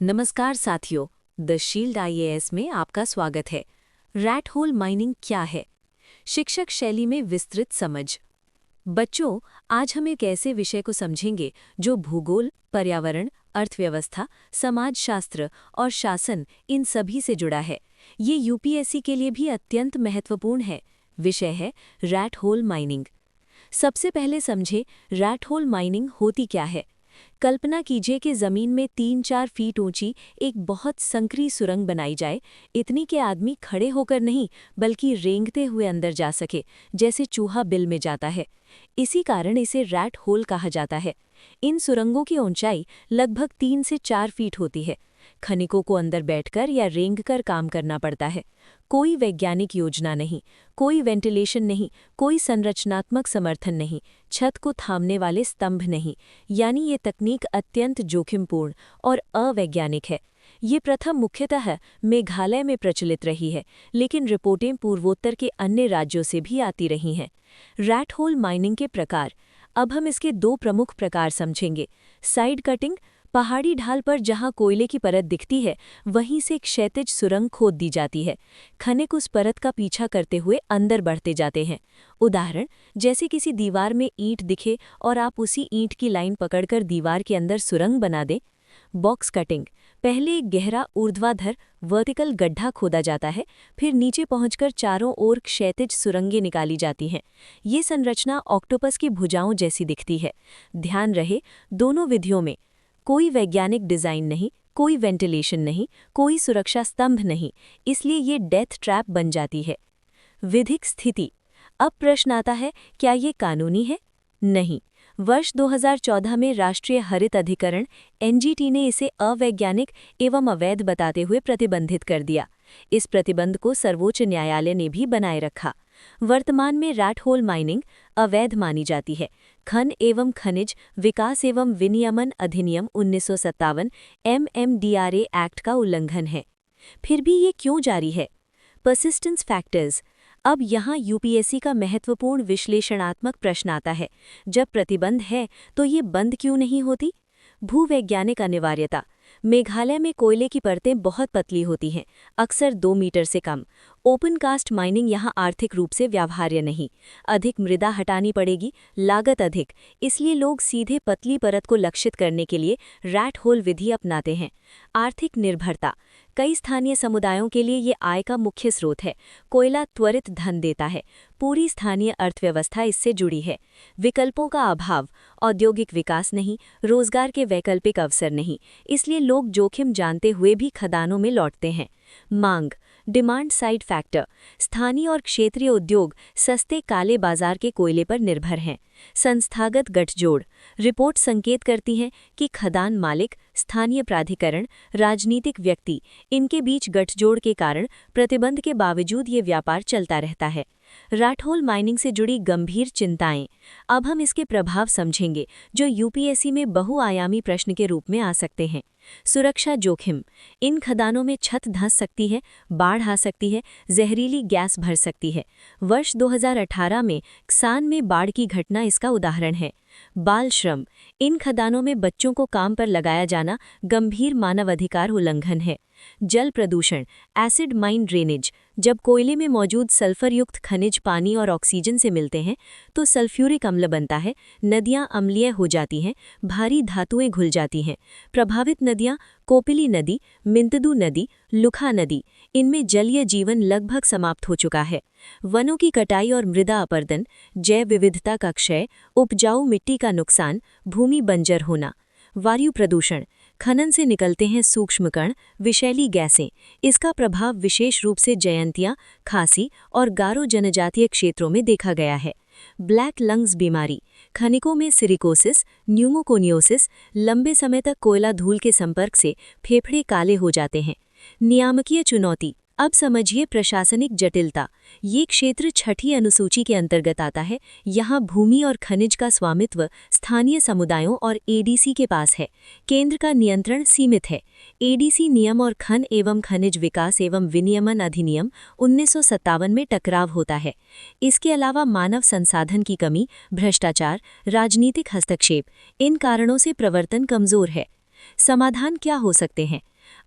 नमस्कार साथियों, the shield IAS में आपका स्वागत है। रैट होल माइनिंग क्या है? शिक्षक शैली में विस्तृत समझ। बच्चों, आज हम एक ऐसे विषय को समझेंगे जो भूगोल, पर्यावरण, अर्थव्यवस्था, समाजशास्त्र और शासन इन सभी से जुड़ा है। ये यूपीएससी के लिए भी अत्यंत महत्वपूर्ण है। विषय है रैट होल माइनिंग। सबसे पहले समझे रैट होल माइनिंग होती क्या है। कल्पना कीजिए कि जमीन में 3-4 फीट ऊंची एक बहुत संकरी सुरंग बनाई जाए, इतनी कि आदमी खड़े होकर नहीं बल्कि रेंगते हुए अंदर जा सके, जैसे चूहा बिल में जाता है। इसी कारण इसे रैट होल कहा जाता है। इन सुरंगों की ऊंचाई लगभग 3 से 4 फीट होती है। खनिकों को अंदर बैठकर या रेंगकर काम करना पड़ता है। कोई वैज्ञानिक योजना नहीं, कोई वेंटिलेशन नहीं, कोई संरचनात्मक समर्थन नहीं, छत को थामने वाले स्तंभ नहीं। यानी ये तकनीक अत्यंत जोखिमपूर्ण और अवैज्ञानिक है। ये प्रथा मुख्यतः मेघालय में प्रचलित रही है, लेकिन रिपोर्टें पूर्वोत्तर के अन्य राज्यों से भी आती रही हैं। रैट होल माइनिंग के प्रकार। अब हम इसके 2 प्रमुख प्रकार समझेंगे। साइड कटिंग, पहाड़ी ढाल पर जहां कोयले की परत दिखती है, वहीं से एक क्षैतिज सुरंग खोद दी जाती है। खनिक उस परत का पीछा करते हुए अंदर बढ़ते जाते हैं। उदाहरण, जैसे किसी दीवार में ईंट दिखे और आप उसी ईंट की लाइन पकड़कर दीवार के अंदर सुरंग बना दें। बॉक्स कटिंग, पहले एक गहरा ऊर्ध्वाधर वर्टिकल गड्ढा खोदा जाता है, फिर नीचे पहुंचकर चारों ओर क्षैतिज सुरंगें निकाली जाती हैं। ये संरचना ऑक्टोपस की भुजाओं जैसी दिखती है। ध्यान रहे, दोनों विधियों में कोई वैज्ञानिक डिजाइन नहीं, कोई वेंटिलेशन नहीं, कोई सुरक्षा स्तंभ नहीं, इसलिए ये डेथ ट्रैप बन जाती है। विधिक स्थिति। अब प्रश्न आता है, क्या ये कानूनी है? नहीं। वर्ष 2014 में राष्ट्रीय हरित अधिकरण एनजीटी ने इसे अवैज्ञानिक एवं अवैध बताते हुए प्रतिबंधित कर दिया। इस प्रतिबंध को सर्वोच्च न्यायालय ने भी बनाए रखा। वर्तमान में रैट होल माइनिंग अवैध मानी जाती है। खन एवं खनिज विकास एवं विनियमन अधिनियम 1957 MMDRA एक्ट का उल्लंघन है। फिर भी ये क्यों जारी है? Persistence factors. अब यहाँ यूपीएससी का महत्वपूर्ण विश्लेषणात्मक प्रश्न आता है, जब प्रतिबंध है तो ये बंद क्यों नहीं होती? भूवैज्ञानिक अनिवार्यता। मेघालय में कोयले की परतें बहुत पतली होती हैं, अक्सर 2 मीटर से कम। ओपन कास्ट माइनिंग यहाँ आर्थिक रूप से व्यवहार्य नहीं। अधिक मृदा हटानी पड़ेगी, लागत अधिक, इसलिए लोग सीधे पतली परत को लक्षित करने के लिए रैट होल विधि अपनाते हैं। आर्थिक निर्भरता। कई स्थानीय समुदायों के लिए ये आय का मुख्य स्रोत है। कोयला त्वरित धन देता है, पूरी स्थानीय अर्थव्यवस्था इससे जुड़ी है। विकल्पों का अभाव। औद्योगिक विकास नहीं, रोजगार के वैकल्पिक अवसर नहीं, इसलिए लोग जोखिम जानते हुए भी खदानों में लौटते हैं। मांग। Demand side factor. स्थानीय और क्षेत्रीय उद्योग सस्ते काले बाजार के कोयले पर निर्भर हैं। संस्थागत गठजोड़। रिपोर्ट संकेत करती हैं कि खदान मालिक, स्थानीय प्राधिकरण, राजनीतिक व्यक्ति, इनके बीच गठजोड़ के कारण प्रतिबंध के बावजूद ये व्यापार चलता रहता है। रैट होल माइनिंग से जुड़ी गंभीर चिंताएं। अब हम इसके प्रभाव समझेंगे, जो यूपीएससी में बहुआयामी प्रश्न के रूप में आ सकते हैं। सुरक्षा जोखिम। इन खदानों में छत धंस सकती है, बाढ़ आ सकती है, जहरीली गैस भर सकती है। वर्ष 2018 में क्सान में बाढ़ की घटना इसका उदाहरण है। बाल श्रम। इन खदानों में बच्चों को काम पर लगाया जाना गंभीर मानवाधिकार उल्लंघन है। जल प्रदूषण। Acid mine drainage. जब कोयले में मौजूद सल्फरयुक्त खनिज पानी और ऑक्सीजन से मिलते हैं तो सल्फ्यूरिक अम्ल बनता है, नदियां अम्लीय हो जाती हैं, भारी धातुएं घुल जाती हैं। प्रभावित नदियां कोपिली नदी, मिंतदू नदी, लुखा नदी, इनमें जलीय जीवन लगभग समाप्त हो चुका है। वनों की कटाई और मृदा अपरदन, जैव विविधता का क्षय, उपजाऊ मिट्टी का नुकसान, भूमि बंजर होना। वायु प्रदूषण। खनन से निकलते हैं सूक्ष्म कण, विषैली गैसें। इसका प्रभाव विशेष रूप से जयंतिया, खासी और गारो जनजातीय क्षेत्रों में देखा गया है। ब्लैक लंग्स बीमारी। खनिकों में सिरिकोसिस, न्यूमोकोनियोसिस, लंबे समय तक कोयला धूल के संपर्क से फेफड़े काले हो जाते हैं। नियामकीय चुनौती। अब समझिए प्रशासनिक जटिलता। ये क्षेत्र 6ठी अनुसूची के अंतर्गत आता है। यहाँ भूमि और खनिज का स्वामित्व स्थानीय समुदायों और एडीसी के पास है। केंद्र का नियंत्रण सीमित है। एडीसी नियम और खन एवं खनिज विकास एवं विनियमन अधिनियम 1957 में टकराव होता है। इसके अलावा मानव संसाधन की कमी, भ्रष्टाचार, राजनीतिक हस्तक्षेप, इन कारणों से प्रवर्तन कमजोर है। समाधान क्या हो सकते हैं?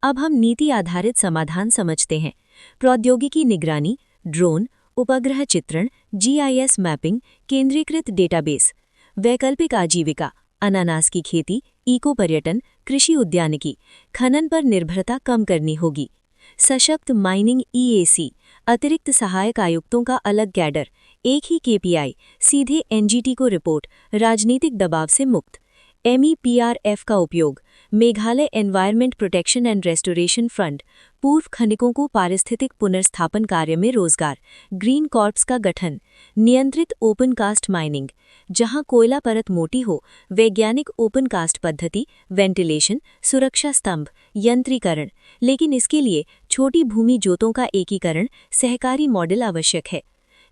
अब हम नीति आधारित समाधान समझते हैं। प्रौद्योगिकी निगरानी, ड्रोन, उपग्रह चित्रण, जीआईएस मैपिंग, केंद्रीकृत डेटाबेस। वैकल्पिक आजीविका, अनानास की खेती, इको पर्यटन, कृषि उद्यानिकी। खनन पर निर्भरता कम करनी होगी। सशक्त माइनिंग ईएसी, अतिरिक्त सहायक आयुक्तों का अलग कैडर, एक ही केपीआई, सीधे एनजीटी को रिपोर्ट, राजनीतिक दबाव से मुक्त। MEPRF का उपयोग, Meghalaya environment protection and restoration fund, पूर्व खनिकों को पारिस्थितिक पुनर्स्थापन कार्य में रोजगार। ग्रीन कॉर्प्स का गठन, नियंत्रित ओपन कास्ट माइनिंग, जहां कोयला परत मोटी हो, वैज्ञानिक ओपन कास्ट पद्धति, वेंटिलेशन, सुरक्षा स्तंभ, यंत्रीकरण। लेकिन इसके लिए छोटी भूमि जोतों का एकीकरण, सहकारी मॉडल आवश्यक है।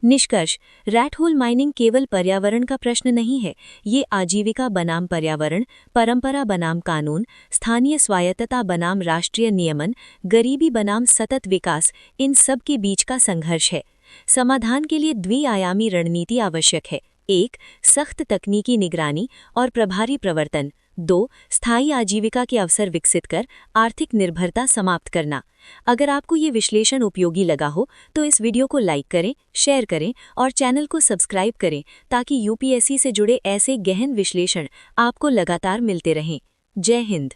निष्कर्ष, रैट होल माइनिंग केवल पर्यावरण का प्रश्न नहीं है, ये आजीविका बनाम पर्यावरण, परंपरा बनाम कानून, स्थानीय स्वायत्तता बनाम राष्ट्रीय नियमन, गरीबी बनाम सतत विकास, इन सब के बीच का संघर्ष है। समाधान के लिए द्विआयामी रणनीति आवश्यक है। 1. सख्त तकनीकी निगरानी और प्रभारी प्रवर्तन। 2. स्थायी आजीविका के अवसर विकसित कर आर्थिक निर्भरता समाप्त करना। अगर आपको ये विश्लेषण उपयोगी लगा हो तो इस वीडियो को लाइक करें, शेयर करें और चैनल को सब्सक्राइब करें ताकि यूपीएससी से जुड़े ऐसे गहन विश्लेषण आपको लगातार मिलते रहें। जय हिंद।